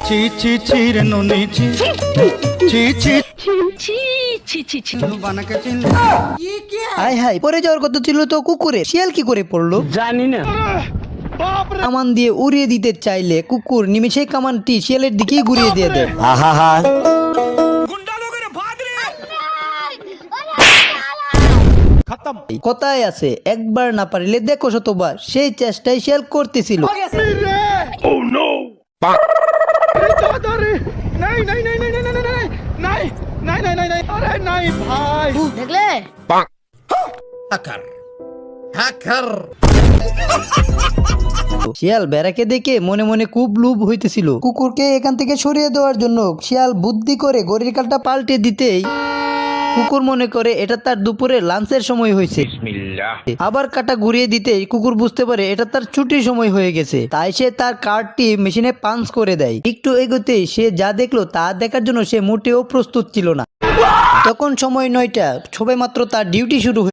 ছি ছি ছি রে ননি ছি ছি ছি বানাকে চিনলে হাই হাই পরে যাওয়ার কথা ছিল তো কুকুরে, শিয়াল কি করে পড়লো জানি না। কামান দিয়ে উড়িয়ে দিতে চাইলে কুকুর নিমেষে কামানটি শিয়ালের দিকেই ঘুরিয়ে দিয়ে দেয়। কথায় আছে একবার না পারিলে দেখো শতবার, সেই চেষ্টাই শিয়াল করতেছিল। দেখলে শিয়াল বেড়াকে দেখে মনে মনে খুব লোভ হইতেছিল। কুকুরকে এখান থেকে সরিয়ে দেওয়ার জন্য শিয়াল বুদ্ধি করে ঘড়ির কাঁটা পাল্টে দিতেই কুকুর মনে করে এটা তার দুপুরে লাঞ্চের সময় হয়েছে। আবার কাঁটা ঘুরিয়ে দিতেই কুকুর বুঝতে পারে এটা তার ছুটির সময় হয়ে গেছে, তাই সে তার কার্ডটি মেশিনে পাঞ্চ করে দেয়। একটু এগোতেই সে যা দেখলো তা দেখার জন্য সে মোটেও প্রস্তুত ছিল না। তখন সময় 9টা, সবে মাত্র তার ডিউটি শুরু